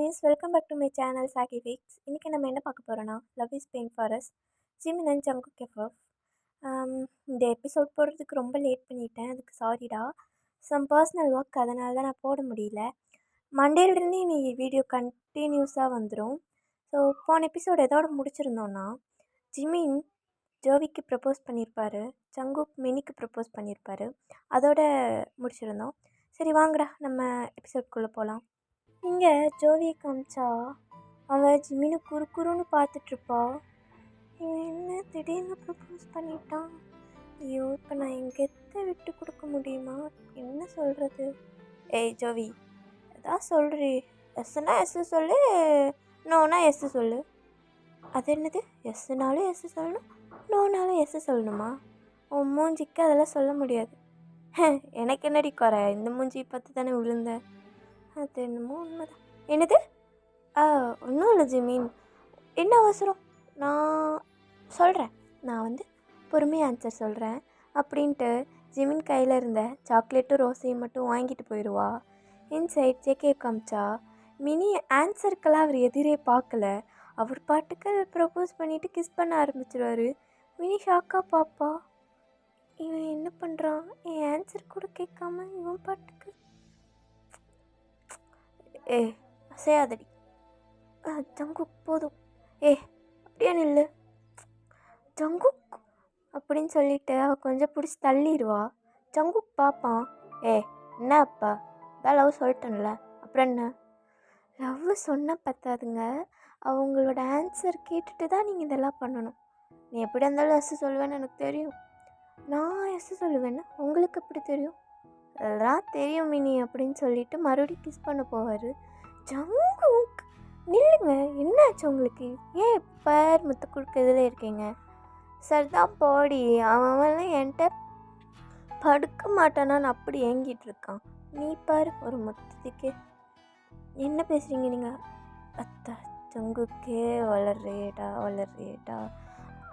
Means welcome back to my channel சாகி வீக்ஸ். இன்றைக்கி நம்ம என்ன பார்க்க போகிறோன்னா love is pain for us, Jimin and Jungkook FF. இந்த எபிசோட் போடுறதுக்கு ரொம்ப லேட் பண்ணிட்டேன், அதுக்கு சாரிடா. சம் பர்சனல் ஒர்க், அதனால தான் நான் போட முடியல. மண்டேலேருந்து நீ வீடியோ கண்டினியூஸாக வந்துடும். ஸோ போன எபிசோட் எதோட முடிச்சிருந்தோன்னா, ஜிமின் ஜோவிக்கு ப்ரப்போஸ் பண்ணியிருப்பார், ஜங்குக் மினிக்கு ப்ரப்போஸ் பண்ணியிருப்பார், அதோட முடிச்சிருந்தோம். சரி வாங்கடா நம்ம எபிசோட்குள்ளே போகலாம். இங்கே ஜோவியை காமிச்சா அவள் ஜிமினை குறுன்னு பார்த்துட்ருப்பா. இவன் என்ன திடீர்னு ப்ரப்போஸ் பண்ணிட்டான்? ஐயோ, இப்போ நான் எங்கள் எத்தை விட்டு கொடுக்க முடியுமா? என்ன சொல்கிறது? ஏய் ஜோவி, எதாவது சொல்கிறி. எஸ்ஸுனா எஸ்ஸு சொல்லு, நோனா எஸ்ஸு சொல்லு. அது என்னது? எஸ்ஸுனாலும் எஸ்ஸு சொல்லணும், நோனாலும் எஸ்ஸு சொல்லணுமா? உன் மூஞ்சிக்கு அதெல்லாம் சொல்ல முடியாது. எனக்கு என்னடி குறை? இந்த மூஞ்சியை பார்த்து தானே விழுந்தேன். அது என்னமோ உண்மைதான். என்னது? ஒன்றும் இல்லை ஜிமின், என்ன அவசரம்? நான் சொல்கிறேன், நான் பொறுமையாக ஆன்சர் சொல்கிறேன் அப்படின்ட்டு ஜிமின் கையில் இருந்த சாக்லேட்டும் ரோஸையும் மட்டும் வாங்கிட்டு போயிடுவா. இன்சைட் ஜேகே காமிச்சா மினி ஆன்சருக்கெல்லாம் அவர் எதிரே பார்க்கல, அவர் பாட்டுக்கு ப்ரப்போஸ் பண்ணிவிட்டு கிஸ் பண்ண ஆரம்பிச்சிடுவார். மினி ஷாக்காக பாப்பா, இவன் என்ன பண்ணுறான்? என் ஆன்சர் கூட கேட்காம இவன் பாட்டுக்கு. ஏ அசையாதடி ஜங்குக், போதும். அப்படியே நில்லு ஜங்குக் அப்படின்னு சொல்லிட்டு அவள் கொஞ்சம் பிடிச்சி தள்ளிடுவா. ஜங்குக் பார்ப்பான். என்ன அப்பா, தான் லவ் சொல்லிட்டேன்ல, அப்புறம் என்ன? லவ் சொன்ன பத்தாதுங்க, அவங்களோட ஆன்சர் கேட்டுட்டு தான் நீங்கள் இதெல்லாம் பண்ணணும். நீ எப்படி இருந்தாலும் எஸ் சொல்லுவேன்னு எனக்கு தெரியும். நான் எஸ் சொல்லுவேன்னு உங்களுக்கு எப்படி தெரியும்? அதெல்லாம் தெரியும் மினி அப்படின்னு சொல்லிட்டு மறுபடியும் கிஸ் பண்ண போவார். ஜங்குக் நில்லுங்க, என்னாச்சு உங்களுக்கு? ஏன் பார் முத்து கொடுக்கறதுல இருக்கீங்க? சரிதான் போடி, அவன் என்கிட்ட படுக்க மாட்டானான்னு அப்படி ஏங்கிட்டு இருக்கான். நீ பாரு ஒரு முத்துக்கு என்ன பேசுகிறீங்க நீங்கள்? அத்தா ஜங்குக்கே வளர்றேடா.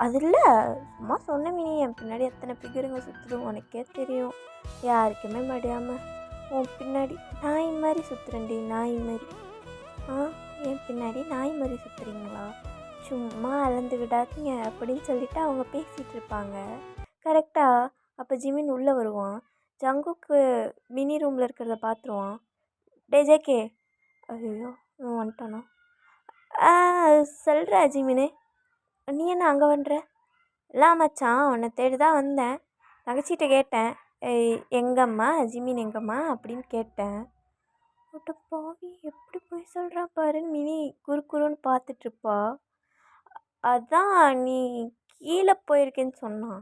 அது இல்லை, சும்மா சொன்ன மினி, என் பின்னாடி எத்தனை பிகருங்க சுற்றுடும் உனக்கே தெரியும். யாருக்குமே மடியாமல் உன் பின்னாடி நாய் மாதிரி சுற்றுறேன்டி, நாய் மாதிரி. என் பின்னாடி நாய் மாதிரி சுற்றுறீங்களா? சும்மா அளந்து விடாதீங்க அப்படின்னு சொல்லிட்டு அவங்க பேசிகிட்டு இருப்பாங்க. கரெக்டாக அப்போ ஜிமின் உள்ளே வருவான். ஜங்குக்கு மினி ரூமில் இருக்கிறத பார்த்துருவான். ஜேகே, ஐயோ வந்துட்டானோ? சொல்கிற ஜிமினு, நீ என்ன அங்கே வந்துற? எல்லாம் மச்சான், உன்னை தேடி தான் வந்தேன். தங்கச்சிட்ட கேட்டேன், எங்கம்மா ஜிமின் எங்கம்மா அப்படின்னு கேட்டேன். விட்டு பாவி, எப்படி போய் சொல்கிறான் பாருன்னு மினி குறுன்னு பார்த்துட்ருப்பா. அதான் நீ கீழே போயிருக்கேன்னு சொன்னான்,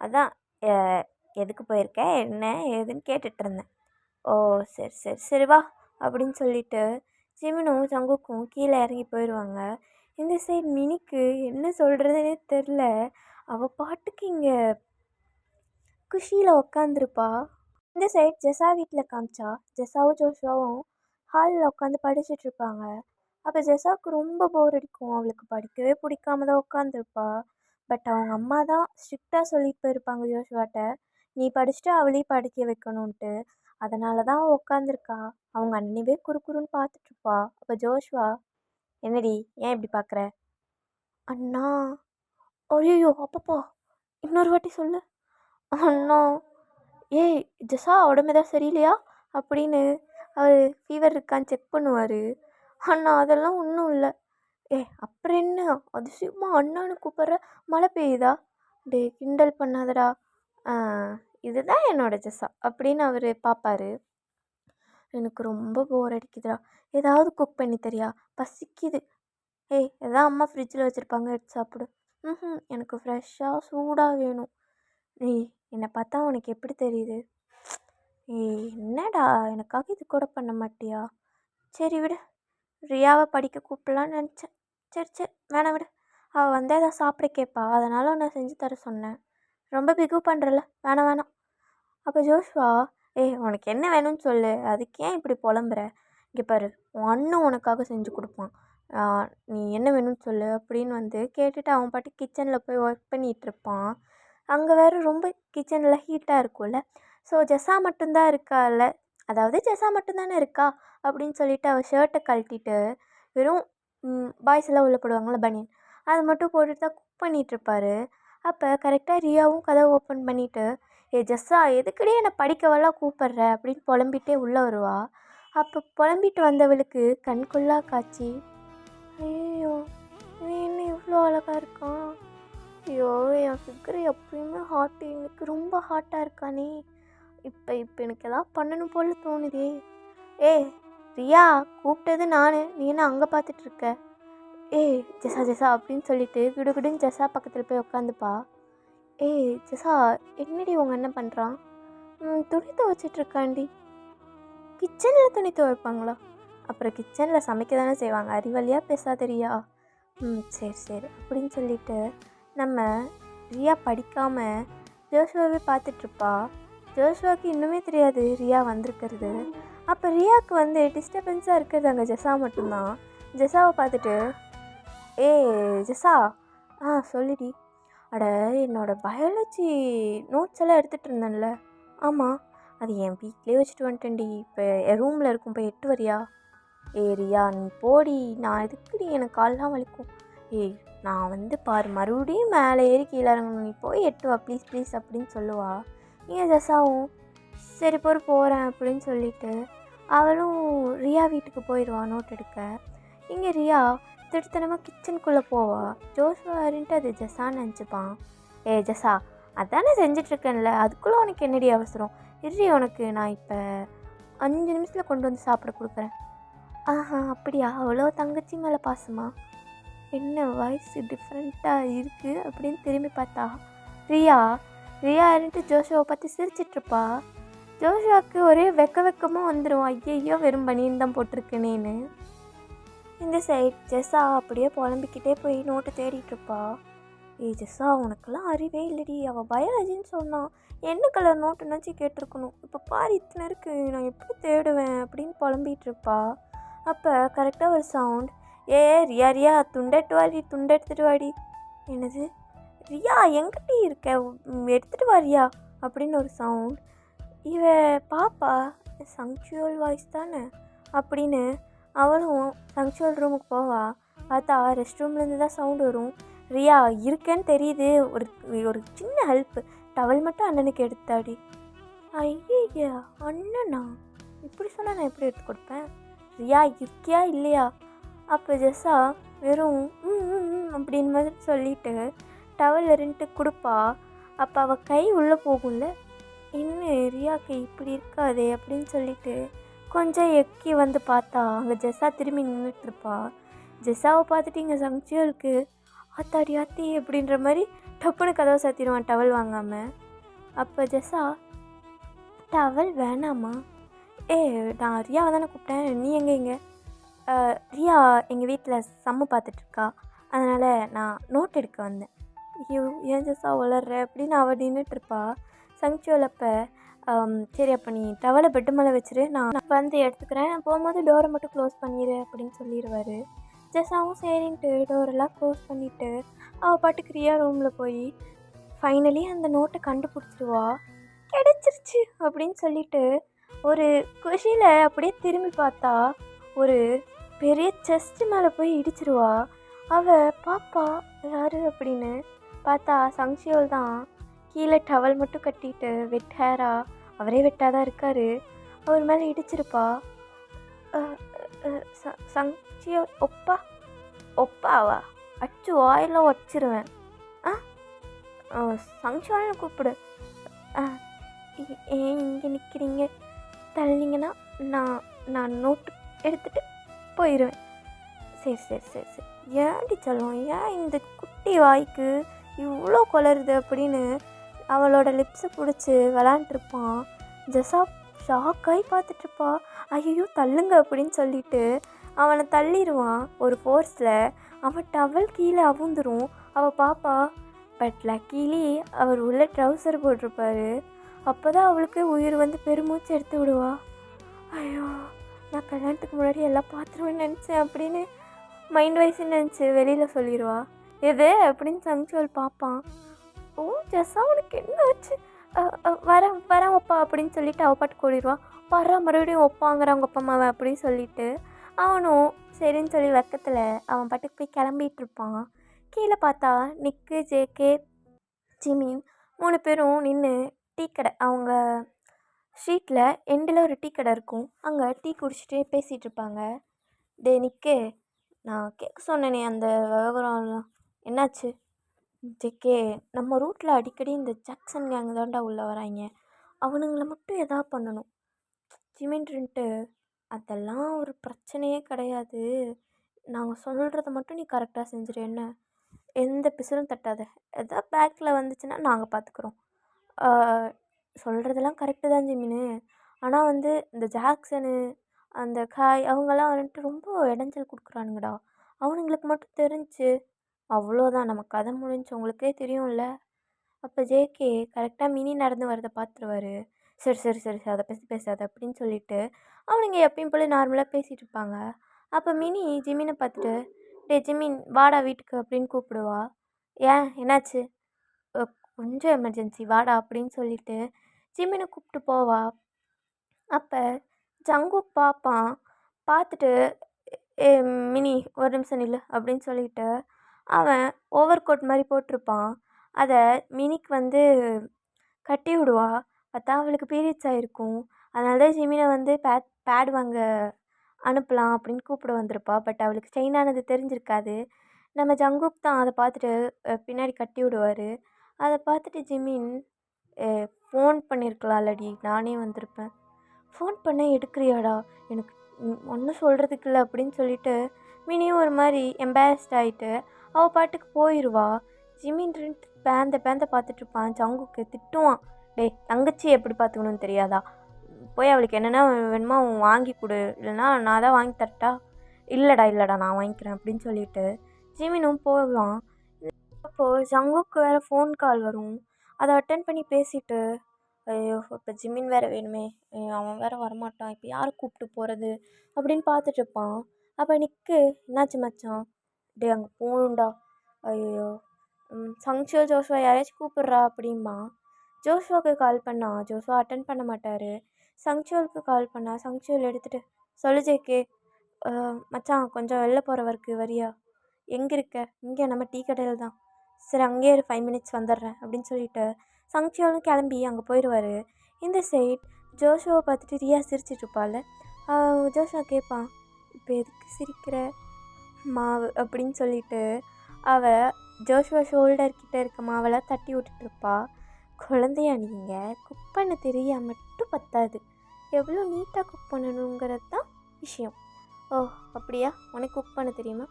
அதான் எதுக்கு போயிருக்க என்ன ஏதுன்னு கேட்டுட்ருந்தேன். ஓ சரி வா அப்படின்னு சொல்லிட்டு ஜிமினும் ஜங்குக்கும் கீழே இறங்கி போயிடுவாங்க. இந்த சைடு மினிக்கு என்ன சொல்கிறதுனே தெரில. அவள் பாட்டுக்கு இங்கே குஷியில் உக்காந்துருப்பா. இந்த சைட் ஜெஸா வீட்டில் காமிச்சா ஜெஸாவும் ஜோஷுவாவும் ஹாலில் உட்காந்து படிச்சுட்ருப்பாங்க. அப்போ ஜெஸாவுக்கு ரொம்ப போர் அடிக்கும், அவளுக்கு படிக்கவே பிடிக்காம தான் உட்காந்துருப்பா. பட் அவங்க அம்மா தான் ஸ்ட்ரிக்டாக சொல்லிட்டு போயிருப்பாங்க ஜோஷுவாட்ட, நீ படிச்சுட்டு அவளையும் படிக்க வைக்கணுன்ட்டு. அதனால தான் அவள் உட்காந்துருக்கா. அவங்க அன்னிவே குறுன்னு பார்த்துட்ருப்பா. அப்போ ஜோஷுவா, என்னடி ஏன் இப்படி பார்க்குற? அண்ணா. ஐயோ அப்பப்பா, இன்னொரு வாட்டி சொல்லு. அண்ணா. ஏய் ஜெஸா, உடம்பு எதாவது சரியில்லையா அப்படின்னு அவர் ஃபீவர் இருக்கான்னு செக் பண்ணுவார். அண்ணா அதெல்லாம் ஒன்றும் இல்லை. அப்புறம் என்ன அதிசயமா அண்ணான்னு கூப்பிட்ற? மழை பெய்யுதா? கிண்டல் பண்ணாதடா, இதுதான் என்னோடய ஜெஸா அப்படின்னு அவர் பார்ப்பார். எனக்கு ரொம்ப போர் அடிக்குதுடா, ஏதாவது குக் பண்ணி தரியா? பசிக்குது. எதாவது அம்மா ஃப்ரிட்ஜில் வச்சுருப்பாங்க, எடுத்து சாப்பிடு. எனக்கு ஃப்ரெஷ்ஷாக சூடாக வேணும். என்னை பார்த்தா உனக்கு எப்படி தெரியுது? என்னடா, எனக்காக இது கூட பண்ண மாட்டியா? சரி விடு, ரியாவை படிக்க கூப்பிடலான்னு நினச்சேன். சரி வேணாம் விடு, அவள் வந்து எதாவது சாப்பிட கேட்பா, அதனால் உன்னை செஞ்சு தர சொன்னேன். ரொம்ப பிகு பண்ணுறல, வேணாம். அப்போ ஜோஷுவா, உனக்கு என்ன வேணும்னு சொல்லு, அதுக்கு ஏன் இப்படி புலம்புற? இங்கே பாரு, உன் அண்ணன் உனக்காக செஞ்சு கொடுப்பான், நீ என்ன வேணும்னு சொல்லு அப்படின்னு கேட்டுட்டு அவன் பாட்டு கிச்சனில் போய் ஒர்க் பண்ணிகிட்ருப்பான். அங்கே வேறு ரொம்ப கிச்சனில் ஹீட்டாக இருக்கும்ல. ஸோ ஜெஸா மட்டும்தான் இருக்கால, அதாவது ஜெஸா மட்டும்தானே இருக்கா அப்படின்னு சொல்லிட்டு அவள் ஷர்ட்டை கழட்டிட்டு வெறும் பாய்ஸ் எல்லாம் உள்ள போடுவாங்கள்ல பனியன், அது மட்டும் போட்டுட்டு தான் குக் பண்ணிகிட்ருப்பாரு. அப்போ கரெக்டாக ரியாவும் கதவை ஓப்பன் பண்ணிவிட்டு, ஏ ஜெஸ்ஸா எதுக்குடி என்னை படிக்கவெல்லாம் கூப்பிட்ற அப்படின்னு புலம்பிகிட்டே உள்ளே வருவா. அப்போ புலம்பிட்டு வந்தவளுக்கு கண்கொள்ளா காட்சி, ஐயோ இவன் என்ன இவ்வளோ அழகாக இருக்கான், ஐயோ என் ஃபிகர் எப்பயுமே ஹாட்டு, இன்னைக்கு ரொம்ப ஹாட்டாக இருக்கானே, இப்போ எனக்கு எதாவது பண்ணணும் போல் தோணுதே. ஏ ரியா, கூப்பிட்டது நான், நீ என்ன அங்கே பார்த்துட்ருக்க, ஏய் ஜெஸா ஜெஸா அப்படின்னு சொல்லிட்டு குடுகுடுன்னு ஜெஸா பக்கத்தில் போய் உட்காந்துப்பா. ஏய் ஜெஸா, என்னடி உங்கள் அண்ணன் பண்ணுறான்? துணி துவைச்சிட்ருக்காண்டி. கிச்சனில் துணி துவைப்பாங்களா? அப்புறம் கிச்சனில் சமைக்க தானே செய்வாங்க, அறிவழியாக பேசாத ரியா. சரி சரி அப்படின்னு சொல்லிட்டு நம்ம ரியா படிக்காமல் ஜோஷுவாவே பார்த்துட்ருப்பா. ஜோஷுவாவுக்கு இன்னுமே தெரியாது ரியா வந்திருக்கிறது. அப்போ ரியாவுக்கு வந்து டிஸ்டர்பன்ஸாக இருக்கிறது அங்கே ஜெஸா மட்டும்தான். ஜெஸாவை பார்த்துட்டு, ஏ ஜெஸா, சொல்லிடி. அட என்னோடய பயாலஜி நோட்ஸ் எல்லாம் எடுத்துகிட்டு இருந்தேன்ல, ஆமாம் அது என் வீட்லேயே வச்சுட்டு வந்துட்டேன்டி, இப்போ என் ரூமில் இருக்கும், போய் எட்டு வரியா? ஏ ரியா நீ போடி, நான் எதுக்குடி, எனக்கு கால்லாம் வலிக்கும். ஏய் நான் வந்து பாரு மறுபடியும் மேலே ஏறி கீழே இறங்கணும், நீ போய் எட்டு வா ப்ளீஸ் ப்ளீஸ் அப்படின்னு சொல்லுவா. இங்கே ஜெஸாவும் சரி போகிறேன் அப்படின்னு சொல்லிட்டு அவளும் ரியா வீட்டுக்கு போயிடுவான் நோட் எடுக்க. இங்கே ரியா திடுத்தனமாக கிச்சனுக்குள்ளே போவா. ஜோஷுவாரின்ட்டு அது ஜெஸான்னு நினச்சிப்பான். ஏ ஜெஸா, அதானே செஞ்சிட்ருக்கேன்ல, அதுக்குள்ளே உனக்கு என்னடி அவசரம், இரு உனக்கு நான் இப்போ 5 நிமிஷத்தில் கொண்டு வந்து சாப்பிட கொடுக்குறேன். அப்படியா, அவ்வளோ தங்கச்சி மேலே பாசமா, என்ன வாய்ஸ் டிஃப்ரெண்ட்டாக இருக்குது அப்படின்னு திரும்பி பார்த்தா ரியா இருந்துட்டு ஜோஷுவை பார்த்து சிரிச்சிட்ருப்பா. ஜோஷுவாவுக்கு ஒரே வெக்கமாக வந்துடும், ஐயோ வெறும் பனியன் தான் போட்டிருக்கேனேன்னு. இந்த சைட் ஜெஸா அப்படியே புலம்பிக்கிட்டே போய் நோட்டு தேடிட்டுருப்பா. ஏய் ஜெஸா, உனக்கெல்லாம் அறிவே இல்லடி, அவள் பயாலஜின்னு சொன்னான், என்ன கலர் நோட்டுனாச்சு கேட்டிருக்கணும், இப்போ பாரு இத்தனை இருக்குது, நான் எப்படி தேடுவேன் அப்படின்னு புலம்பிகிட்ருப்பா. அப்போ கரெக்டாக ஒரு சவுண்ட், ஏ ரியா ரியா துண்டெட்டு வாடி, துண்டெடுத்துட்டு வாடி. என்னது ரியா எங்கிட்ட இருக்க, எடுத்துகிட்டு வாரியா அப்படின்னு ஒரு சவுண்ட். இவ பாப்பா சங்சுவல் வாய்ஸ் தானே அப்படின்னு அவளும் சங்சுவல் ரூமுக்கு போவா. பார்த்தா ரெஸ்ட் ரூம்லேருந்து தான் சவுண்ட் வரும். ரியா இருக்கேன்னு தெரியுது, ஒரு சின்ன ஹெல்ப்பு, டவல் மட்டும் அண்ணனுக்கு எடுத்தாடி. ஐயா அண்ணனா, இப்படி சொன்னால் நான் எப்படி எடுத்து கொடுப்பேன், ரியா இருக்கியா இல்லையா? அப்போ ஜெஸா வெறும் அப்படின்னு மாதிரி சொல்லிட்டு டவல் இருந்துட்டு கொடுப்பா. அப்போ அவள் கை உள்ளே போகும்ல, இன்னும் ரியாக்கு இப்படி இருக்காதே அப்படின்னு சொல்லிட்டு கொஞ்சம் எக்கி வந்து பார்த்தா அங்கே ஜெஸா திரும்பி நின்றுட்டுருப்பா. ஜெஸாவை பார்த்துட்டு இங்கே சங்சுவலுக்கு ஆத்தாடி ஆத்தி அப்படின்ற மாதிரி டப்புன்னு கதவை சாத்திடுவான் டவல் வாங்காமல். அப்போ ஜெஸா, டவல் வேணாமா? நான் ரியாவை தானே கூப்பிட்டேன், நீ எங்கே ரியா எங்கள் வீட்டில் சம்மு பார்த்துட்ருக்கா, அதனால் நான் நோட் எடுக்க வந்தேன். ஐயோ ஏன் ஜெஸா வளர்ற அப்படின்னு அவள் நின்றுட்டுருப்பா. சங்சுவல் அப்போ சரி அப்போ நீ டவலை பெட்டு மேலே வச்சுரு, நான் வந்து எடுத்துக்கிறேன், போகும்போது டோரை மட்டும் க்ளோஸ் பண்ணிடு அப்படின்னு சொல்லிடுவார். ஜெஸாவும் சரின்ட்டு டோரெல்லாம் க்ளோஸ் பண்ணிவிட்டு அவள் பாட்டுக்கு ரியா ரூமில் போய் ஃபைனலி அந்த நோட்டை கண்டுபிடிச்சிடுவா. கிடச்சிருச்சு அப்படின்னு சொல்லிட்டு ஒரு குஷியில் அப்படியே திரும்பி பார்த்தா ஒரு பெரிய செஸ்ட் மேலே போய் இடிச்சிருவா. அவள் பாப்பா யார் அப்படின்னு பார்த்தா சங்சுவல் தான். கீழே டவல் மட்டும் கட்டிட்டு வெட் ஹேரா, அவரே வெட்டாதான் இருக்கார், அவர் மேலே இடிச்சிருப்பா. சங்சுவல் ஒப்பாவா அச்சு வாயெல்லாம் வச்சிருவேன். சங்சுவல்னு கூப்பிடு, ஏன் இங்கே நிற்கிறீங்க, தள்ளிங்கன்னா நான் நோட்டு எடுத்துகிட்டு போயிடுவேன். சரி சரி சரி சரி ஏன்டி சொல்லுவோம், ஏன் இந்த குட்டி வாய்க்கு இவ்வளோ கொளருது அப்படின்னு அவளோட லிப்ஸை பிடிச்சி விளாண்டுருப்பான். ஜெஸா ஷாக்காகி பார்த்துட்ருப்பா. ஐயோ தள்ளுங்க அப்படின்னு சொல்லிட்டு அவனை தள்ளிடுவான் ஒரு ஃபோர்ஸில். அவன் டவல் கீழே அவுந்துடும். அவள் பாப்பா, பட் லக்கீலி அவர் உள்ள ட்ரௌசர் போட்டிருப்பாரு. அப்போ தான் அவளுக்கு உயிர் வந்து பெருமூச்சு எடுத்து விடுவா. ஐயோ நான் கல்யாணத்துக்கு முன்னாடி எல்லாம் பார்த்துருவேன்னு நினச்சேன் அப்படின்னு மைண்ட் வைஸ்ன்னு நினச்சி வெளியில் சொல்லிடுவா. எது அப்படின்னு சங்சுவல் பார்ப்பான். ஓ ஜெஸா உனக்கு என்ன ஆச்சு, வரேன் வரேன் அப்பா அப்படின்னு சொல்லிட்டு அவள் பாட்டு ஓடிடுவா. பாரா மறுபடியும் ஒப்பாங்கிற அவங்க அப்பா அம்மாவை அப்படின்னு சொல்லிட்டு அவனும் சரின்னு சொல்லி வெக்கத்தில் அவன் பாட்டுக்கு போய் கிளம்பிட்டு இருப்பான். கீழே பார்த்தா நிக்கு, ஜேகே, ஜிமின் 3 பேரும் நின்று டீ கடை அவங்க ஸ்ட்ரீட்டில் எண்டில் ஒரு டீ கடை இருக்கும். அங்கே டீ குடிச்சிட்டு பேசிகிட்டு இருப்பாங்க. டே நிக்கு, நான் கேட்க சொன்னேனே அந்த விவகாரம் என்னாச்சு? ஜேகே, நம்ம ரூட்டில் அடிக்கடி இந்த ஜாக்சன் கேங் தாண்டா உள்ளே வராங்க, அவனுங்களை மட்டும் எதா பண்ணணும். ஜிமின்ட்டு, அதெல்லாம் ஒரு பிரச்சனையே கிடையாது, நாங்கள் சொல்கிறத மட்டும் நீ கரெக்டாக செஞ்சிரு, என்ன எந்த பிசுறும் தட்டாத, எதாவது பேக்கில் வந்துச்சுன்னா நாங்கள் பார்த்துக்குறோம். சொல்கிறதெல்லாம் கரெக்டு தான் ஜிமின்னு, ஆனால் வந்து இந்த ஜாக்சனு அந்த காய் அவங்கெல்லாம் வந்துட்டு ரொம்ப இடைஞ்சல் கொடுக்குறானுங்கடா, அவனுங்களுக்கு மட்டும் தெரிஞ்சு அவ்வளோதான், நம்ம கதை முடிஞ்சு, உங்களுக்கே தெரியும்ல. அப்போ ஜேகே கரெக்டாக மினி நடந்து வரதை பார்த்துருவாரு. சரி சரி சரி அதை பேசாத அப்படின்னு சொல்லிட்டு அவனுங்க எப்பயும் போல் நார்மலாக பேசிகிட்டு இருப்பாங்க. அப்போ மினி ஜிமினை பார்த்துட்டு, டே ஜிமின் வாடா வீட்டுக்கு அப்படின்னு கூப்பிடுவா. ஏன் என்னாச்சு? கொஞ்சம் எமர்ஜென்சி வாடா அப்படின்னு சொல்லிட்டு ஜிமினை கூப்பிட்டு போவா. அப்போ ஜங்குக் பார்ப்பான். பார்த்துட்டு ஏ மினி ஒரு நிமிஷம் நில்லு அப்படின்னு சொல்லிட்டு அவன் ஓவர் கோட் மாதிரி போட்டிருப்பான். அதை மினிக்கு வந்து கட்டி விடுவா. பார்த்தா அவளுக்கு பீரியட்ஸ் ஆகிருக்கும். அதனால தான் ஜிமினை வந்து பேட் வாங்க அனுப்பலாம் அப்படின்னு கூப்பிட வந்திருப்பா. பட் அவளுக்கு செயின் ஆனது தெரிஞ்சிருக்காது. நம்ம ஜங்குக் தான் அதை பார்த்துட்டு பின்னாடி கட்டி விடுவார். அதை பார்த்துட்டு ஜிமின், ஃபோன் பண்ணியிருக்கலாம்லடி, நானே வந்திருப்பேன், ஃபோன் பண்ண எடுக்கிறியாடா, எனக்கு ஒன்றும் சொல்கிறதுக்கு இல்லை அப்படின்னு சொல்லிட்டு மினியும் ஒரு மாதிரி எம்பாரஸ்ட் ஆகிட்டு அவள் பாட்டுக்கு போயிடுவா. ஜிமின் பேந்த பார்த்துட்ருப்பான். ஜங்குக்கு திட்டுவான், டேய் தங்கச்சி எப்படி பார்த்துக்கணும்னு தெரியாதா, போய் அவளுக்கு என்னென்னா வேணுமோ அவன் வாங்கி கொடு, இல்லைனா நான் தான் வாங்கி தரட்டா. இல்லைடா நான் வாங்கிக்கிறேன் அப்படின்னு சொல்லிட்டு ஜிமினும் போவான். அப்போது ஜங்குக்கு வேறு ஃபோன் கால் வரும். அதை அட்டன் பண்ணி பேசிட்டு, ஐயோ இப்போ ஜிமின் வேறு வேணுமே, அவன் வேறு வரமாட்டான், இப்போ யாரை கூப்பிட்டு போகிறது அப்படின்னு பார்த்துட்ருப்பான். அப்போ நிக்கு, என்னாச்சு மச்சான்? டே அங்கே போகணுண்டா. ஐயோ சங்ஷோ ஜோஷ்வா யாரையாச்சும் கூப்பிட்றா அப்படிம்பா. ஜோஷ்வாவுக்கு கால் பண்ணா, ஜோஷ்வா அட்டன் பண்ண மாட்டார். சங்ஷோலுக்கு கால் பண்ணா, சங்ஷோல் எடுத்துகிட்டு, சொல்லு ஜேகே, மச்சான் கொஞ்சம் வெளில போகிற ஒர்க்கு வரியா? எங்கே இருக்க? இங்கே நம்ம டீ கடையில் தான். சரி அங்கேயே ஒரு 5 மினிட்ஸ் வந்துடுறேன் அப்படின்னு சொல்லிட்டு சங்ஷோலும் கிளம்பி அங்கே போயிடுவார். இந்த சைட் ஜோஷுவை பார்த்துட்டு ரியா சிரிச்சிட்ருப்பாள். ஜோஷுவா கேட்பான், இப்போ எதுக்கு சிரிக்கிற மாவு அப்படின்னு சொல்லிட்டு அவள் ஜோஷுவா ஷோல்டர் கிட்டே இருக்க மாவெல்லாம் தட்டி விட்டுட்ருப்பா. குழந்தையா நீங்கள், குக் பண்ண தெரியா மட்டும் பத்தாது, எவ்வளோ நீட்டாக குக் பண்ணணுங்கிறது தான் விஷயம். ஓ அப்படியா, உனக்கு குக் பண்ண தெரியுமா?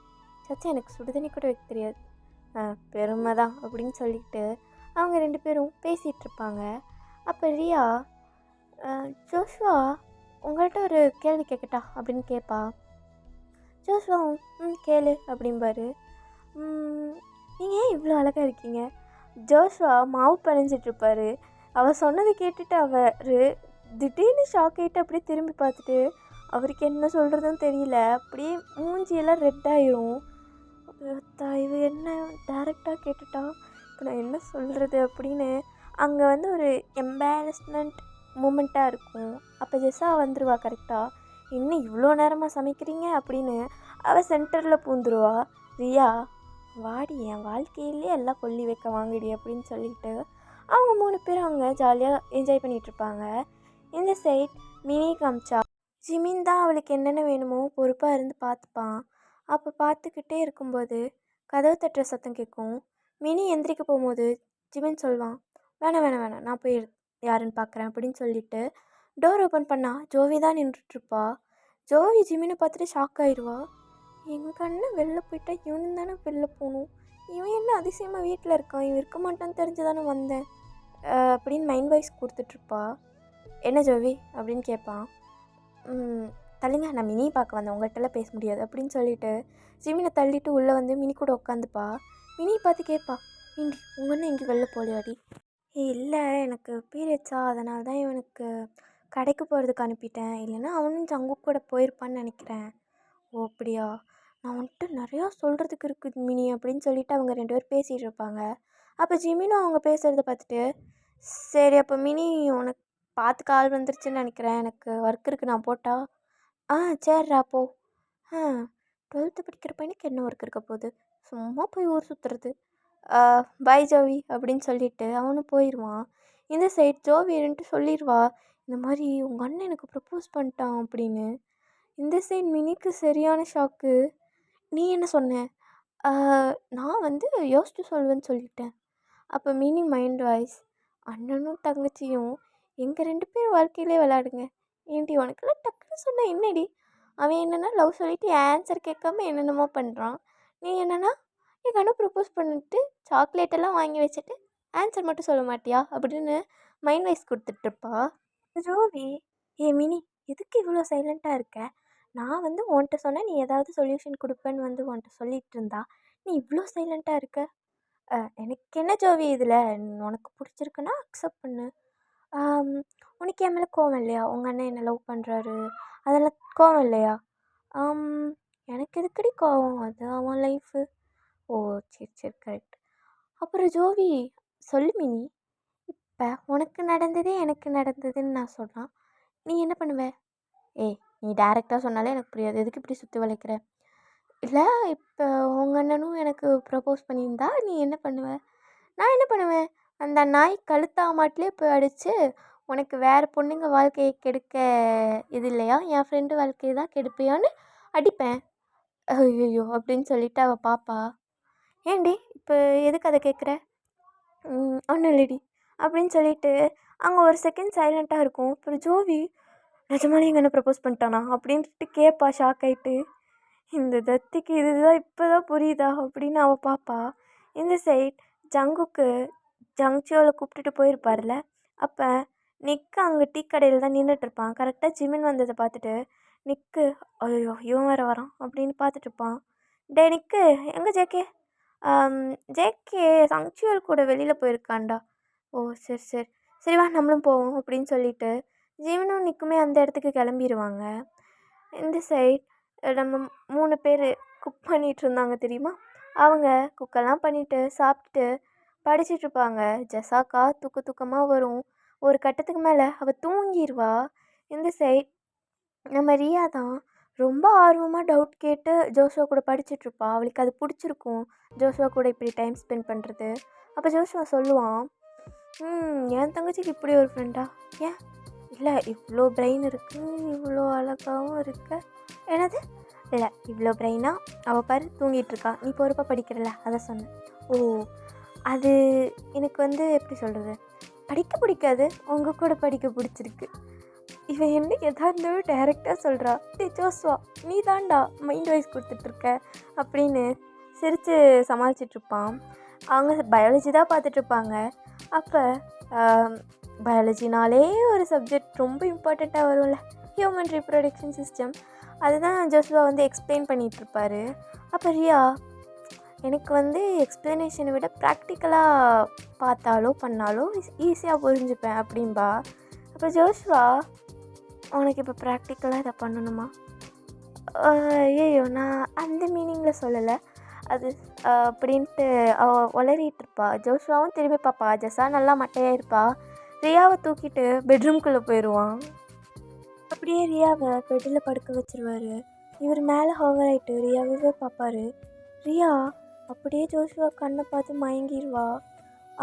சச்சா எனக்கு சுடுதண்ணி கூட வைக்க தெரியாது. பெருமை தான் அப்படின்னு சொல்லிட்டு அவங்க 2 பேரும் பேசிகிட்ருப்பாங்க. அப்போ ரியா, ஜோஷ்வா உங்கள்கிட்ட ஒரு கேள்வி கேட்கட்டா அப்படின்னு கேட்பா. ஜோஷ்வா கேளு அப்படிம்பாரு. நீங்கள் ஏன் இவ்வளோ அழகாக இருக்கீங்க? ஜோஷ்வா மாவு பிணைஞ்சிட்ருப்பார். அவள் சொன்னதை கேட்டுட்டு அவர் திடீர்னு ஷாக் ஆகிட்டு அப்படியே திரும்பி பார்த்துட்டு அவருக்கு என்ன சொல்கிறதுன்னு தெரியல, அப்படியே மூஞ்சியெல்லாம் ரெட் ஆயிரும். இவ என்ன டைரெக்டாக கேட்டுட்டா, இப்போ நான் என்ன சொல்கிறது அப்படின்னு அங்கே வந்து ஒரு எம்பாரஸ்மெண்ட் மூமெண்ட்டாக இருக்கும். அப்போ ஜெஸ்ஸா வந்துடுவா கரெக்டாக, இன்னும் இவ்வளோ நேரமாக சமைக்கிறீங்க அப்படின்னு அவள் சென்டரில் பூந்துருவா. ரியா, வாடி என் வாழ்க்கையிலே எல்லாம் கொல்லி வைக்க வாங்கிடி அப்படின்னு சொல்லிட்டு அவங்க 3 பேரும் அவங்க ஜாலியாக என்ஜாய் பண்ணிகிட்ருப்பாங்க. இந்த சைட் மினி காமிச்சா. ஜிமின் தான் அவளுக்கு என்னென்ன வேணுமோ பொறுப்பாக இருந்து பார்த்துப்பான். அப்போ பார்த்துக்கிட்டே இருக்கும்போது கதவு தட்டுற சத்தம் கேட்கும். மினி எந்திரிக்க போகும்போது ஜிமின் சொல்வான், வேணாம் நான் போய் யாருன்னு பார்க்குறேன் அப்படின்னு சொல்லிட்டு டோர் ஓப்பன் பண்ணால் ஜோவி தான் நின்றுட்டுருப்பா. ஜோவி ஜிமினை பார்த்துட்டு ஷாக் ஆயிடுவா. எங்கள் அண்ணன் வெளில போயிட்டா இவனு தானே வெளில போகணும், இவன் என்ன அதிசயமாக வீட்டில் இருக்கான், இவன் இருக்க மாட்டான்னு தெரிஞ்சு தானே வந்தேன் அப்படின்னு மைண்ட் வாய்ஸ் கொடுத்துட்ருப்பா. என்ன ஜோவி அப்படின்னு கேட்பான். தள்ளுங்க, நான் மினி பார்க்க வந்தேன், உங்கள்கிட்டலாம் பேச முடியாது அப்படின்னு சொல்லிட்டு ஜிமினை தள்ளிட்டு உள்ளே வந்து மினி கூட உட்காந்துப்பா. மினி பார்த்து கேட்பா, ஏண்டி உங்கள் அண்ணன் எங்கே வெளில போகலையாடி? இல்லை எனக்கு பீரியட்ஸா, அதனால தான் இவனுக்கு கடைக்கு போகிறதுக்கு அனுப்பிட்டேன், இல்லைன்னா அவனும் ஜங்கு கூட போயிருப்பான்னு நினைக்கிறேன். ஓ அப்படியா, நான் வந்துட்டு நிறையா சொல்கிறதுக்கு இருக்குது மினி அப்படின்னு சொல்லிட்டு அவங்க 2 பேர் பேசிகிட்டு இருப்பாங்க. அப்போ ஜிமினும் அவங்க பேசுகிறத பார்த்துட்டு, சரி அப்போ மினி உனக்கு பார்த்து கால் வந்துருச்சுன்னு நினைக்கிறேன். எனக்கு ஒர்க் இருக்குது, நான் போட்டா? ஆ சரிடா போ. ஆ 12th படிக்கிற பையனுக்கு என்ன ஒர்க் இருக்க போகுது? சும்மா போய் ஊர் சுற்றுறது. பாய் ஜோவி அப்படின்னு சொல்லிட்டு அவனும் போயிடுவான். இந்த சைட் ஜோவி இருந்துட்டு சொல்லிடுவா, இந்த மாதிரி உங்கள் அண்ணன் எனக்கு ப்ரப்போஸ் பண்ணிட்டான் அப்படின்னு. இந்த சைட் மினிக்கு சரியான ஷாக்கு. நீ என்ன சொன்ன? நான் வந்து யோசிச்சு சொல்வேன்னு சொல்லிட்டேன். அப்போ மினி மைண்ட் வாய்ஸ், அண்ணனும் தங்கச்சியும் எங்கள் 2 பேர் வாழ்க்கையிலே விளையாடுங்க. ஏன்டி உனக்கெல்லாம் டக்குன்னு சொன்னால் என்னடி? அவன் என்னென்னா லவ் சொல்லிவிட்டு என் ஆன்சர் கேட்காம என்னென்னமோ பண்ணுறான். நீ என்னென்னா எங்கள் அண்ணன் ப்ரப்போஸ் பண்ணிட்டு சாக்லேட்டெல்லாம் வாங்கி வச்சுட்டு ஆன்சர் மட்டும் சொல்ல மாட்டியா அப்படின்னு மைண்ட் வாய்ஸ் கொடுத்துட்ருப்பா. ஜோவி, ஏ மினி, எதுக்கு இவ்வளோ சைலண்ட்டாக இருக்க? நான் வந்து உன்கிட்ட சொன்னேன், நீ ஏதாவது சொல்யூஷன் கொடுப்பேன்னு வந்து உன்கிட்ட சொல்லிகிட்டு இருந்தா நீ இவ்வளோ சைலண்ட்டாக இருக்க. எனக்கு என்ன ஜோவி இதில், உனக்கு பிடிச்சிருக்குன்னா அக்செப்ட் பண்ணு. உனக்கு என் மேலே கோவம் இல்லையா? உங்கள் அண்ணன் என்ன லவ் பண்ணுறாரு அதெல்லாம் கோவம் இல்லையா? எனக்கு எதுக்கடி கோவம்? அது அவன் லைஃபு. ஓ சரி சரி கரெக்ட். அப்புறம் ஜோவி சொல்லு மினி, இப்போ உனக்கு நடந்ததே எனக்கு நடந்ததுன்னு நான் சொல்கிறான், நீ என்ன பண்ணுவ? ஏய் நீ டேரெக்டாக சொன்னாலே எனக்கு புரியாது, எதுக்கு இப்படி சுற்றி வளைக்கிற? இல்லை இப்போ உங்கள் அண்ணனும் எனக்கு ப்ரப்போஸ் பண்ணியிருந்தா நீ என்ன பண்ணுவ? நான் என்ன பண்ணுவேன்? அந்த நாய் கழுத்தா மாட்டிலே போய் அடித்து, உனக்கு வேறு பொண்ணுங்க வாழ்க்கையை கெடுக்க இது இல்லையா, என் ஃப்ரெண்டு வாழ்க்கையை தான் கெடுப்பியான்னு அடிப்பேன். ஐயோ அப்படின்னு சொல்லிட்டு அவள் பாப்பா. ஏண்டி இப்போ எதுக்கு அதை கேட்குற? ஒன்றும் இல்லடி அப்படின்னு சொல்லிட்டு அங்கே ஒரு செகண்ட் சைலண்ட்டாக இருக்கும். அப்புறம் ஜோவி, நிஜமாலே எங்கள் அண்ணன் ப்ரப்போஸ் பண்ணிட்டானா அப்படின்ட்டு கேட்பா ஷாக் ஆகிட்டு. இந்த தத்திக்கு இதுதான் இப்போ தான் புரியுதா அப்படின்னு அவள் பாப்பா. இந்த சைட் ஜங்குக்கு ஜங்ஷோவில் கூப்பிட்டுட்டு போயிருப்பார்ல, அப்போ நிக்கு அங்கே டீ கடையில் தான் நின்றுட்டுருப்பான். கரெக்டாக ஜிமின் வந்ததை பார்த்துட்டு நிக்கு, ஐயோ இவன் வேறு வரான் அப்படின்னு பார்த்துட்ருப்பான். டே நிக்கு, எங்கே ஜேகே? ஜேகே சங்ஷுவல் கூட வெளியில் போயிருக்கான்டா. ஓ சரி சரி சரி வா நம்மளும் போவோம் அப்படின்னு சொல்லிட்டு ஜிமினும் நிக்குமே அந்த இடத்துக்கு கிளம்பிடுவாங்க. இந்த சைட் நம்ம 3 பேர் குக் பண்ணிகிட்டு இருந்தாங்க தெரியுமா? அவங்க குக்கெல்லாம் பண்ணிவிட்டு சாப்பிட்டுட்டு படிச்சிட்ருப்பாங்க. ஜெசாக்கா தூக்கமாக வரும். ஒரு கட்டத்துக்கு மேலே அவள் தூங்கிடுவா. இந்த சைட் நம்ம ரியா தான் ரொம்ப ஆர்வமாக டவுட் கேட்டு ஜோஷுவா கூட படிச்சிட்ருப்பா. அவளுக்கு அது பிடிச்சிருக்கும், ஜோஷுவா கூட இப்படி டைம் ஸ்பெண்ட் பண்ணுறது. அப்போ ஜோஷுவா சொல்லுவான், என் தங்கச்சிக்கு இப்படி ஒரு ஃப்ரெண்டா? ஏன் இல்லை, இவ்வளோ பிரெயின் இருக்குது, இவ்வளோ அழகாகவும் இருக்க. என்னது? இல்லை இவ்வளோ பிரெயினா? அவள் பாரு தூங்கிட்டுருக்கா, நீ பொறுப்பாக படிக்கிறல அதை சொன்னேன். ஓ அது எனக்கு வந்து எப்படி சொல்கிறது, படிக்க பிடிக்காது, உங்கள் கூட படிக்க பிடிச்சிருக்கு. இவன் என்ன எதாக இருந்தாலும் டைரெக்டாக சொல்கிறா. டே ஜோஸ்வா, நீ தான்டா மைண்ட் வாய்ஸ் கொடுத்துட்ருக்க அப்படின்னு சிரித்து சமாளிச்சிட்ருப்பான். அவங்க பயாலஜி தான் பார்த்துட்ருப்பாங்க. அப்போ பயாலஜினாலே ஒரு சப்ஜெக்ட் ரொம்ப இம்பார்ட்டண்ட்டாக வரும்ல, ஹியூமன் ரீப்ரொடக்ஷன் சிஸ்டம். அதுதான் ஜோஸ்வா வந்து எக்ஸ்பிளைன் பண்ணிகிட்ருப்பாரு. அப்போ ரியா, எனக்கு வந்து எக்ஸ்ப்ளனேஷனை விட ப்ராக்டிக்கலாக பார்த்தாலோ பண்ணாலோ ஈஸியாக புரிஞ்சுப்பேன் அப்படின்பா. அப்போ ஜோஸ்வா, உனக்கு இப்போ ப்ராக்டிக்கலாக இதை பண்ணணுமா? ஐயோ நான் அந்த மீனிங்கில் சொல்லலை அது அப்படின்ட்டு அவள் உளறிட்டுருப்பா. ஜோஸ்வாவும் திரும்பி பாப்பா. ஜெஸா நல்லா மட்டையாக இருப்பா. ரியாவை தூக்கிட்டு பெட்ரூம்குள்ளே போயிடுவான். அப்படியே ரியாவை பெட்டில் படுக்க வச்சுருவார். இவர் மேலே ஹோவர் ஆகிட்டு ரியாவே பார்ப்பார். ரியா அப்படியே ஜோஸ்வா கண்ணை பார்த்து மயங்கிடுவா.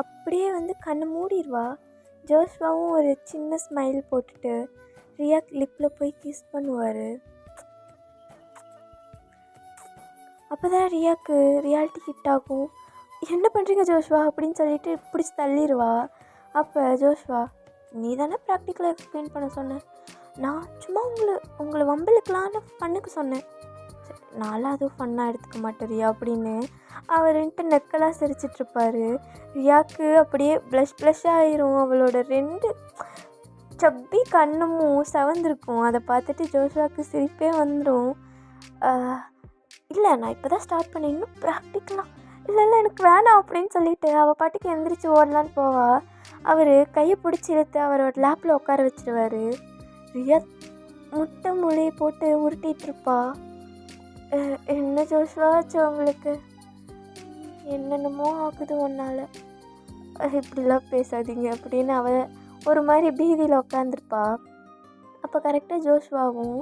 அப்படியே வந்து கண்ணை மூடிடுவா. ஜோஸ்வாவும் ஒரு சின்ன ஸ்மைல் போட்டுட்டு ரியா லிப்பில் போய் கிஸ் பண்ணுவார். அப்போ தான் ரியாவுக்கு ரியாலிட்டி ஹிட் ஆகும். என்ன பண்ணுறீங்க ஜோஸ்வா அப்படின்னு சொல்லிட்டு பிடிச்சி தள்ளிடுவா. அப்போ ஜோஸ்வா, நீ தானே ப்ராக்டிக்கலாக எக்ஸ்பிளைன் பண்ண சொன்னேன், நான் சும்மா உங்களை வம்பலுக்கலான்னு ஃபன்னுக்கு சொன்னேன். நான்லாம் அதுவும் ஃபன்னாக எடுத்துக்க மாட்டேன் ரியா அப்படின்னு அவர்ன்ட்டு நெக்கலாக சிரிச்சிட்ருப்பார். ரியாவுக்கு அப்படியே ப்ளஷ் ஆயிரும். அவளோட 2 சப்பி கண்ணும் செவந்திருக்கும். அதை பார்த்துட்டு ஜோஸ்வாவுக்கு சிரிப்பே வந்துடும். இல்லை நான் இப்போ தான் ஸ்டார்ட் பண்ணேன், இன்னும் ப்ராக்டிக்கலாக இல்லை எனக்கு வேணாம் அப்படின்னு சொல்லிவிட்டு அவள் பாட்டுக்கு எந்திரிச்சு ஓடலான்னு போவா. அவர் கையை பிடிச்சி இழுத்து அவரோட லேப்பில் உட்கார வச்சிருவார். ரியா முட்டை மொழியை போட்டு உருட்டிகிட்ருப்பா. என்ன ஜோஸ்வா ஆச்சு உங்களுக்கு? என்னென்னமோ ஆகுது ஒன்றால், இப்படிலாம் பேசாதீங்க அப்படின்னு அவள் ஒரு மாதிரி பீதியில் உட்காந்துருப்பா. அப்போ கரெக்டாக ஜோஷ்வாவும்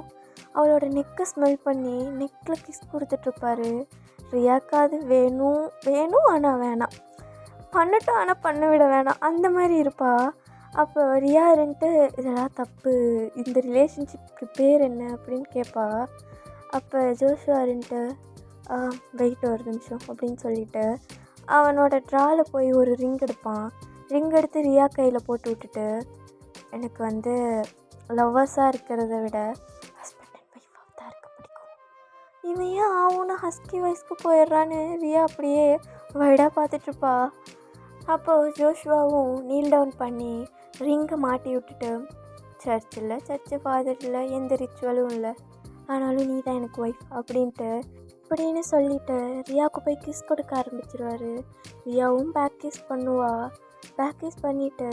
அவளோட நெக்கை ஸ்மெல் பண்ணி நெக்கில் கிஸ் கொடுத்துட்ருப்பாரு. ரியாக்கா அது வேணும் வேணும் ஆனால் வேணாம், பண்ணட்டும் ஆனால் பண்ண விட வேணாம், அந்த மாதிரி இருப்பா. அப்போ ரியா இருந்துட்டு இதெல்லாம் தப்பு, இந்த ரிலேஷன்ஷிப்க்கு பேர் என்ன அப்படின்னு கேட்பா. அப்போ ஜோஷ்வா இருந்துட்டு வெயிட் ஒரு நிமிஷம் அப்படின்னு சொல்லிட்டு அவனோட ட்ராவில் போய் ஒரு ரிங் எடுப்பான். ரிங் எடுத்து ரியா கையில் போட்டு விட்டுட்டு, எனக்கு லவ்வர்ஸாக இருக்கிறத விட ஹஸ்பண்ட் அண்ட் ஒய்ஃபாக தான் இருக்க பிடிக்கும், இவன் ஏன் ஆகும்னு ஹஸ்கி வயசுக்கு போயிடுறான்னு ரியா அப்படியே வைடாக பார்த்துட்ருப்பா. அப்போது ஜோஷ்வாவும் நீல் டவுன் பண்ணி ரிங்கை மாட்டி விட்டுட்டு, சர்ச் இல்லை, சர்ச்சு ஃபாதர் இல்லை, எந்த ரிச்சுவலும் இல்லை, ஆனாலும் நீ தான் எனக்கு ஒய்ஃப் அப்படின்னு சொல்லிவிட்டு ரியாவுக்கு போய் கிஸ் கொடுக்க ஆரம்பிச்சிருவார். ரியாவும் பேக் கிஸ் பண்ணுவா. பேக் கிஸ் பண்ணிவிட்டு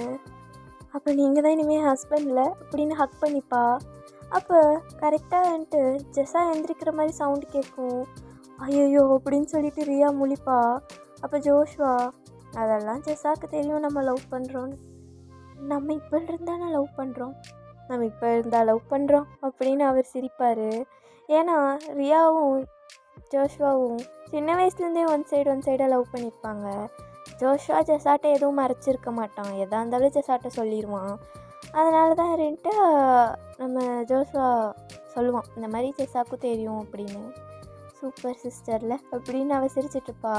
அப்போ நீங்கள் தான் இனிமேல் ஹஸ்பண்டில் அப்படின்னு ஹக் பண்ணிப்பா. அப்போ கரெக்டாக வந்துட்டு ஜெஸா எந்திரிக்கிற மாதிரி சவுண்டு கேட்கும். ஐயோ அப்படின்னு சொல்லிட்டு ரியா முழிப்பா. அப்போ ஜோஷ்வா, அதெல்லாம் ஜெஸாவுக்கு தெரியும் நம்ம லவ் பண்ணுறோன்னு, நம்ம இப்போ இருந்தால் லவ் பண்ணுறோம் அப்படின்னு அவர் சிரிப்பார். ஏன்னா ரியாவும் ஜோஷ்வாவும் சின்ன வயசுலேருந்தே ஒன் சைடாக லவ் பண்ணியிருப்பாங்க. ஜோஷ்வா ஜெஸாட்டை எதுவும் மறைச்சிருக்க மாட்டான், எதாக இருந்தாலும் ஜெஸாட்டை சொல்லிடுவான். அதனால தான் இருந்துட்டு நம்ம ஜோஷ்வா சொல்லுவான், இந்த மாதிரி ஜெஸாவுக்கும் தெரியும் அப்படின்னு. சூப்பர் சிஸ்டரில் அப்படின்னு அவள் சிரிச்சிட்ருப்பா.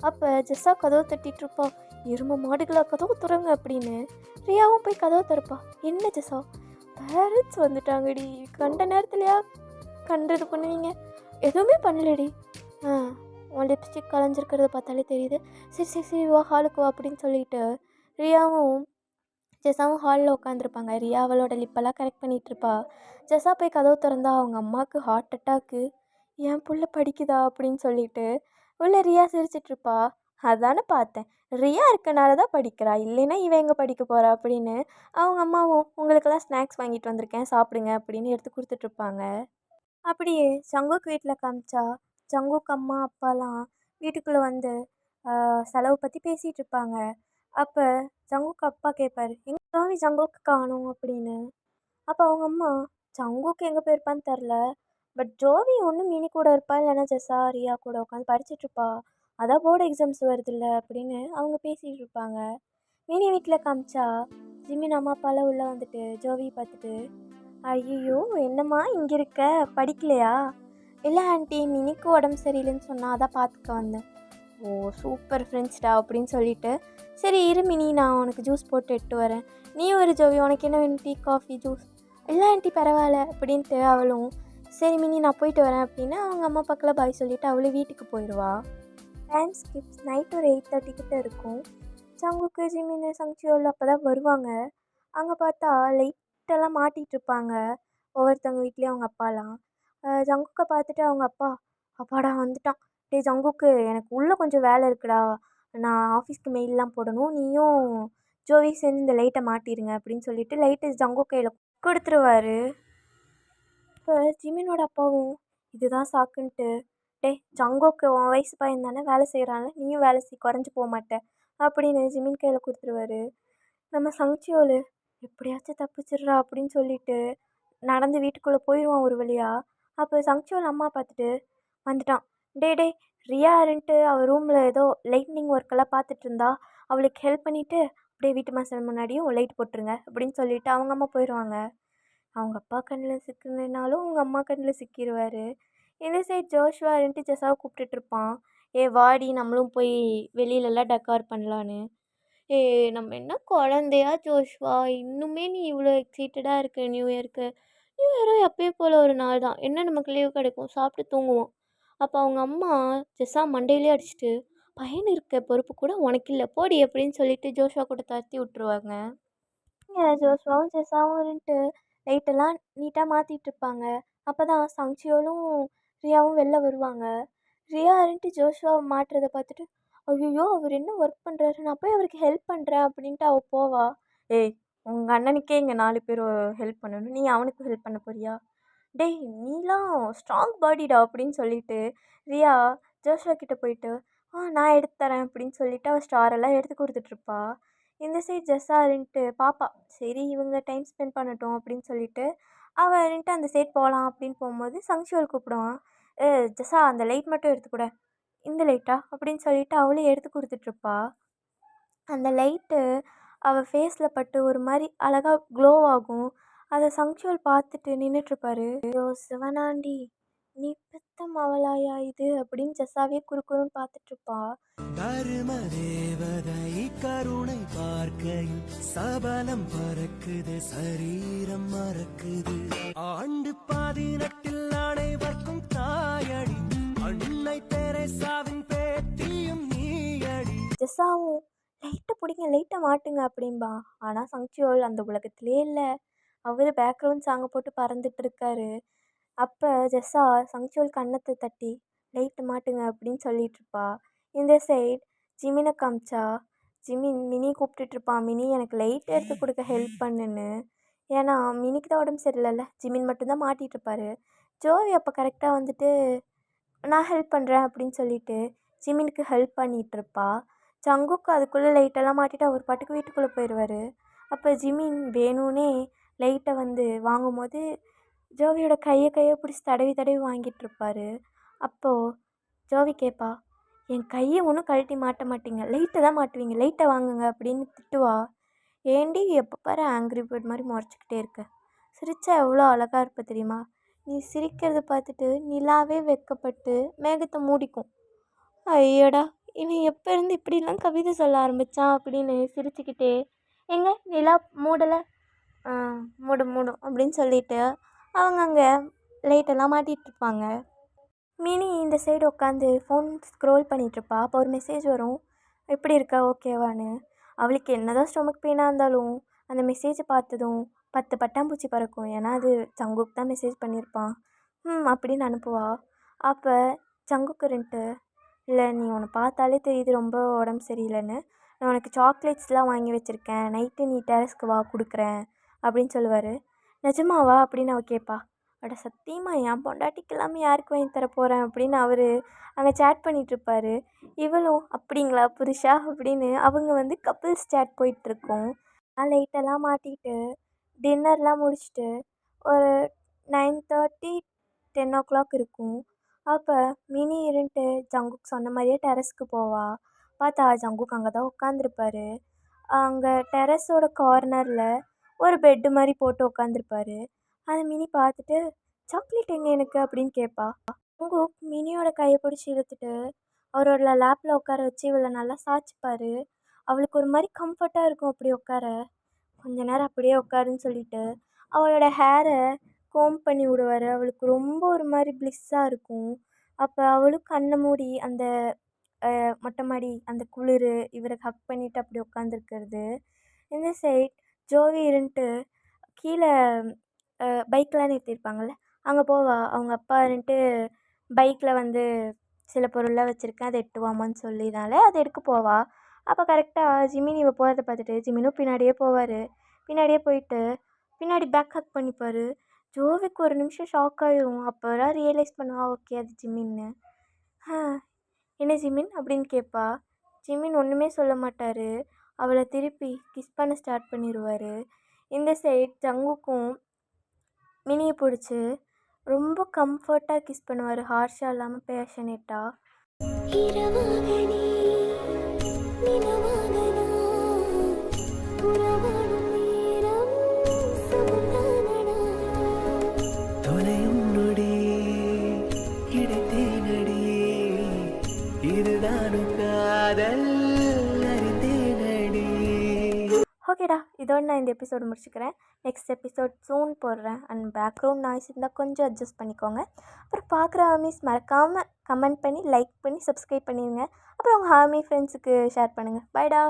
அப்போ ஜெஸா கதவை தட்டிகிட்ருப்பா. எருமை மாடுகளா கதவு துறங்க அப்படின்னு. ரியாவும் போய் கதவை திறப்பா. என்ன ஜெஸா, பேரண்ட்ஸ் வந்துட்டாங்கடி, கண்ட நேரத்துலையா கண்டது பண்ணுவீங்க, எதுவுமே பண்ணலடி, உன் லிப்ஸ்டிக் கலைஞ்சிருக்கிறத பார்த்தாலே தெரியுது, சரி வா ஹாலுக்கு வா அப்படின்னு சொல்லிட்டு ரியாவும் ஜெஸாவும் ஹாலில் உட்காந்துருப்பாங்க. ரியா அவளோட லிப்பெல்லாம் கரெக்ட் பண்ணிகிட்ருப்பா. ஜெஸா போய் கதவு திறந்தா அவங்க அம்மாவுக்கு ஹார்ட் அட்டாக்கு. என் புள்ள படிக்குதா அப்படின்னு சொல்லிட்டு உள்ள ரியா சிரிச்சிட்ருப்பா. அதானே பார்த்தேன், ரியா இருக்கனால தான் படிக்கிறா, இல்லைன்னா இவன் எங்கே படிக்க போகிறா அப்படின்னு அவங்க அம்மாவும் உங்களுக்கெல்லாம் ஸ்நாக்ஸ் வாங்கிட்டு வந்திருக்கேன் சாப்பிடுங்க அப்படின்னு எடுத்து கொடுத்துட்ருப்பாங்க. அப்படியே ஜங்குக் வீட்டில் காமிச்சா ஜங்குக் அம்மா அப்பாலாம் வீட்டுக்குள்ளே வந்து செலவு பற்றி பேசிகிட்டு இருப்பாங்க. அப்போ ஜங்குக் அப்பா கேட்பாரு, எங்கே ஜாவி ஜங்குக்கு காணும் அப்படின்னு. அப்போ அவங்க அம்மா, ஜங்குக்கு எங்கே போயிருப்பான்னு தெரில, பட் ஜோவி ஒன்று மினி கூட இருப்பா, இல்லைன்னா ஜெஸா ரியா கூட உட்காந்து படிச்சுட்ருப்பா, அதான் போர்டு எக்ஸாம்ஸ் வருதில்ல அப்படின்னு அவங்க பேசிகிட்டு இருப்பாங்க. மினி வீட்டில் காமிச்சா ஜிமின் அம்மா அப்பாலாம் உள்ளே வந்துட்டு ஜோவி பார்த்துட்டு, ஐயோ என்னம்மா இங்கே இருக்க, படிக்கலையா? இல்லை ஆண்டி, மினிக்கு உடம்பு சரியில்லைன்னு சொன்னால் அதான் பார்த்துக்க வந்தேன். ஓ சூப்பர் ஃப்ரெண்ட்ஸ்டா அப்படின்னு சொல்லிட்டு, சரி இரு மினி நான் உனக்கு ஜூஸ் போட்டு எட்டு வரேன், நீ ஒரு ஜோவி உனக்கு என்ன வேணும், டீ காஃபி ஜூஸ்? இல்லை ஆண்டி பரவாயில்ல அப்படின்ட்டு அவளும் சரி மினி நான் போயிட்டு வரேன் அப்படின்னு அவங்க அம்மா பக்கத்தில் பாய் சொல்லிவிட்டு அவளும் வீட்டுக்கு போயிடுவா. டைம் ஸ்கிப்ஸ் நைட் ஒரு 8:30 கிட்ட இருக்கும். ஜங்குக்கு ஜிமின் சங்சியோல் அப்போ தான் வருவாங்க. அங்கே பார்த்தா லைட்டெல்லாம் மாட்டிகிட்டு இருப்பாங்க ஒவ்வொருத்தவங்க வீட்லேயும் அவங்க அப்பாலாம். ஜங்குக்கை பார்த்துட்டு அவங்க அப்பா, அப்பாடா வந்துட்டான், டே ஜங்குக்கு எனக்கு உள்ளே கொஞ்சம் வேலை இருக்குடா, நான் ஆஃபீஸ்க்கு மெயிலெலாம் போடணும், நீயும் ஜோவி சேர்ந்து இந்த லைட்டை மாட்டிடுங்க அப்படின்னு சொல்லிட்டு லைட்டு ஜங்குக் கையில் கொடுத்துருவாரு. இப்போ ஜிமினோட அப்பாவும் இதுதான் சாக்குன்ட்டு, டே ஜங்குக்கு உன் வயசு பையன் தானே வேலை செய்கிறான்ல, நீயும் வேலை குறைஞ்சி போக மாட்டேன் அப்படின்னு ஜிமின் கையில் கொடுத்துருவாரு. நம்ம சங்சியோல் எப்படியாச்சும் தப்பிச்சிடுறா அப்படின்னு சொல்லிட்டு நடந்து வீட்டுக்குள்ளே போயிடுவான் ஒரு வழியாக. அப்போ சங்சியோல் அம்மா பார்த்துட்டு வந்துட்டான், டே ரியா இருந்துட்டு அவள் ரூமில் ஏதோ லைட்னிங் ஒர்க்கெல்லாம் பார்த்துட்டு இருந்தா, அவளுக்கு ஹெல்ப் பண்ணிவிட்டு அப்படியே வீட்டு மாசல் முன்னாடியும் லைட் போட்டுருங்க அப்படின்னு சொல்லிவிட்டு அவங்க அம்மா போயிடுவாங்க. அவங்க அப்பா கண்ணில் சிக்கலைனாலும் அவங்க அம்மா கண்ணில் சிக்கிடுவார். இந்த சைட் ஜோஷ்வா இருந்துட்டு ஜெஸாவை கூப்பிட்டுட்ருப்பான், ஏ வாடி நம்மளும் போய் வெளியிலலாம் டெக்கார் பண்ணலான்னு. ஏ நம்ம என்ன குழந்தையா ஜோஷ்வா, இன்னுமே நீ இவ்வளோ எக்ஸைட்டடாக இருக்க நியூ இயருக்கு? நியூ இயரும் எப்பயும் போல் ஒரு நாள் தான், என்ன நமக்கு லீவ் கிடைக்கும், சாப்பிட்டு தூங்குவோம். அப்போ அவங்க அம்மா ஜெஸா மண்டையிலே அடிச்சுட்டு, பையன் இருக்க பொறுப்பு கூட உனக்கு இல்லை போடி அப்படின்னு சொல்லிட்டு ஜோஷ்வா கூட தட்டி விட்டுருவாங்க. இங்கே ஜோஷ்வாவும் ஜெஸாவும் இருந்துட்டு லைட்டெல்லாம் நீட்டாக மாற்றிட்டுருப்பாங்க. அப்போ தான் சங்சியோலும் ரியாவும் வெளில வருவாங்க. ரியா இருந்துட்டு ஜோஷ்வாவை மாட்டுறதை பார்த்துட்டு, ஐயோ அவர் என்ன ஒர்க் பண்ணுறாரு, நான் போய் அவருக்கு ஹெல்ப் பண்ணுறேன் அப்படின்ட்டு அவள் போவா. ஏய் உங்கள் அண்ணனுக்கே இங்கே 4 பேர் ஹெல்ப் பண்ணணும், நீ அவனுக்கு ஹெல்ப் பண்ண போறியா? டேய் நீலாம் ஸ்ட்ராங் பாடிடா அப்படின்னு சொல்லிட்டு ரியா ஜோஷ்வா கிட்டே போயிட்டு நான் எடுத்து தரேன் அப்படின்னு சொல்லிட்டு அவள் ஸ்டாரெல்லாம் எடுத்து கொடுத்துட்ருப்பா. இந்த சைடு ஜெஸ்ஸா இருந்துட்டு பாப்பா சரி இவங்க டைம் ஸ்பெண்ட் பண்ணட்டும் அப்படின்னு சொல்லிட்டு அவள் இருந்துட்டு அந்த சைடு போகலாம் அப்படின்னு போகும்போது சங்ஷுவல் கூப்பிடுவான். ஜெஸ்ஸா அந்த லைட் மட்டும் எடுத்துக்கூட. இந்த லைட்டா அப்படின்னு சொல்லிட்டு அவளே எடுத்து கொடுத்துட்ருப்பா. அந்த லைட்டு அவள் ஃபேஸில் பட்டு ஒரு மாதிரி அழகாக க்ளோ ஆகும். அதை சங்ஷுவல் பார்த்துட்டு நின்றுட்டுருப்பாரு. ஐயோ சிவனாண்டி நீ பெத்த மவளாயா இது அப்படின்னு ஜெஸ்ஸாவே குறுக்குறுன்னு பார்த்துட்ருப்பா. தேவதை கருணை பார்க்கையில் சபலம் பறக்குது சரீரம் மறக்குது ஆண்டு 18 அனைவர்க்கும் தாயடி அன்னை தெரேசாவின் பேத்தியும் நீயடி. ஜெஸ்ஸாவும் லைட்டை பிடிங்க லைட்டை மாட்டுங்க அப்படின்பா. ஆனால் சங்ஷுவல் அந்த உலகத்திலே இல்லை. அவர் பேக்ரவுண்ட் சாங்கை போட்டு பறந்துட்டு இருக்காரு. அப்போ ஜெஸ்ஸா சங்ஷுவல் கன்னத்தை தட்டி லைட்டு மாட்டுங்க அப்படின்னு சொல்லிகிட்ருப்பா. இந்த சைட் ஜிமினை காமிச்சா ஜிமின் மினி கூப்பிட்டுட்ருப்பான். மினி எனக்கு லைட் எடுத்து கொடுக்க ஹெல்ப் பண்ணுன்னு. ஏன்னா மினிக்கு தான் உடம்பு சரியில்லைல்ல. ஜிமின் மட்டும்தான் மாட்டிகிட்ருப்பாரு. ஜோவி அப்போ கரெக்டாக வந்துட்டு நான் ஹெல்ப் பண்ணுறேன் அப்படின்னு சொல்லிட்டு ஜிமினுக்கு ஹெல்ப் பண்ணிகிட்ருப்பா. ஜங்குக்கு அதுக்குள்ளே லைட்டெல்லாம் மாட்டிட்டு அவர் பாட்டுக்கு வீட்டுக்குள்ளே போயிடுவார். அப்போ ஜிமின் வேணும்னே லைட்டை வந்து வாங்கும்போது ஜோவியோட கையை பிடிச்சி தடவி தடவி வாங்கிட்டுருப்பாரு. அப்போது ஜோவி கேட்பா, என் கையை ஒன்றும் கழட்டி மாட்ட மாட்டீங்க, லைட்டை தான் மாட்டுவீங்க, லைட்டை வாங்குங்க அப்படின்னு திட்டுவா. ஏண்டி எப்போ பாரு ஆங்க்ரி பேர்ட் மாதிரி முறைச்சிக்கிட்டே இருக்க, சிரிச்சா எவ்வளோ அழகாக இருப்ப தெரியுமா, நீ சிரிக்கிறத பார்த்துட்டு நிலாவே வெட்கப்பட்டு மேகத்தை மூடிக்கும். ஐயோடா இவன் எப்போ இருந்து இப்படிலாம் கவிதை சொல்ல ஆரம்பித்தான் அப்படின்னு சிரிச்சுக்கிட்டே எங்க நிலா மூடலை மூடும் மூடும் அப்படின்னு சொல்லிட்டு அவங்க அங்கே லைட்டெல்லாம் மாட்டிகிட்ருப்பாங்க. மினி இந்த சைடு உட்காந்து ஃபோன் ஸ்க்ரோல் பண்ணிகிட்ருப்பா. அப்போ ஒரு மெசேஜ் வரும், எப்படி இருக்கா ஓகேவான்னு. அவளுக்கு என்ன தான் ஸ்டொமக் பெயினாக இருந்தாலும் அந்த மெசேஜை பார்த்ததும் 10 பட்டாம்பூச்சி பறக்கும். ஏன்னா அது ஜங்குக்கு தான் மெசேஜ் பண்ணியிருப்பான். அப்படின்னு அனுப்புவா. அப்போ ஜங்குக்கு இருந்துட்டு, இல்லை நீ உன்னை பார்த்தாலே தெரியுது ரொம்ப உடம்பு சரியில்லைன்னு, நான் உனக்கு சாக்லேட்ஸ்லாம் வாங்கி வச்சுருக்கேன், நைட்டு நீ டெரஸ்க்கு வா கொடுக்குறேன் அப்படின்னு சொல்லுவார். நிஜமாவா அப்படின்னு அவள் கேட்பா. அட சத்தியமா என் பொண்டாட்டிக்கு இல்லாமல் யாருக்கு வாங்கி தர போகிறேன் அப்படின்னு அவர் அங்கே சேட் பண்ணிகிட்ருப்பாரு. இவளும் அப்படிங்களா புருஷா அப்படின்னு அவங்க வந்து கப்புள்ஸ் சேட் போயிட்டுருக்கோம். லைட்டெல்லாம் மாட்டிக்கிட்டு டின்னர்லாம் முடிச்சுட்டு ஒரு 9:30 10 o'clock இருக்கும். அப்போ மினி இருந்துட்டு ஜங்குக்கு சொன்ன மாதிரியே டெரஸ்க்கு போவா. பார்த்தா ஜங்குக்கு அங்கே தான் உட்காந்துருப்பாரு. அங்கே டெரஸோட கார்னரில் ஒரு பெட்டு மாதிரி போட்டு உட்காந்துருப்பாரு. அதை மினி பார்த்துட்டு சாக்லேட் எங்கே எனக்கு அப்படின்னு கேட்பா. அவங்க மினியோட கையை பிடிச்சி இழுத்துட்டு அவரோட லேப்பில் உட்கார வச்சு இவளை நல்லா சாய்ச்சிப்பார். அவளுக்கு ஒரு மாதிரி கம்ஃபர்ட்டாக இருக்கும் அப்படி உட்கார. கொஞ்ச நேரம் அப்படியே உட்காருன்னு சொல்லிட்டு அவளோட ஹேரை கோம் பண்ணி விடுவார். அவளுக்கு ரொம்ப ஒரு மாதிரி ப்ளிஸ்ஸாக இருக்கும். அப்போ அவளும் கண்ணை மூடி அந்த மொட்டை மாடி அந்த குளிர் இவரை ஹக் பண்ணிவிட்டு அப்படி உட்காந்துருக்கிறது. இந்த சைட் ஜோவி இருந்துட்டு கீழே பைக்கெலாம் நிறுத்தியிருப்பாங்கள்ல அங்கே போவா. அவங்க அப்பா இருந்துட்டு பைக்கில் வந்து சில பொருள்லாம் வச்சுருக்கேன் அதை எட்டுவாமான்னு சொல்லினால அதை எடுக்க போவா. அப்போ கரெக்டாக ஜிமின் இவள் போகிறத பார்த்துட்டு ஜிமினும் பின்னாடியே போவார். பின்னாடியே போயிட்டு பின்னாடி பேக் ஹக் பண்ணிப்பார். ஜோவிக்கு ஒரு நிமிஷம் ஷாக் ஆகிடும். அப்போ தான் ரியலைஸ் பண்ணுவா, ஓகே அது ஜிமின்னு. என்ன ஜிமின் அப்படின்னு கேட்பா. ஜிமின் ஒன்றுமே சொல்ல மாட்டார். அவளை திருப்பி கிஸ் பண்ண ஸ்டார்ட் பண்ணிடுவார். இந்த சைட் ஜங்குக்கும் மினியை பிடிச்சி ரொம்ப கம்ஃபர்ட்டாக கிஸ் பண்ணுவார். ஹார்ஷாக இல்லாமல் பேஷனேட்டாக. ஓகேடா இதோடு நான் இந்த எபிசோடு முடிச்சுக்கிறேன். நெக்ஸ்ட் எபிசோட் சூன் போடுறேன். அண்ட் பேக்ரவுண்ட் நாய்ஸ் இருந்தால் கொஞ்சம் அட்ஜஸ்ட் பண்ணிக்கோங்க. அப்புறம் பார்க்குற ஹாமிஸ் மறக்காமல் கமெண்ட் பண்ணி லைக் பண்ணி சப்ஸ்கிரைப் பண்ணிடுங்க. அப்புறம் உங்கள் ஹாமி ஃப்ரெண்ட்ஸுக்கு ஷேர் பண்ணுங்கள். பைடா.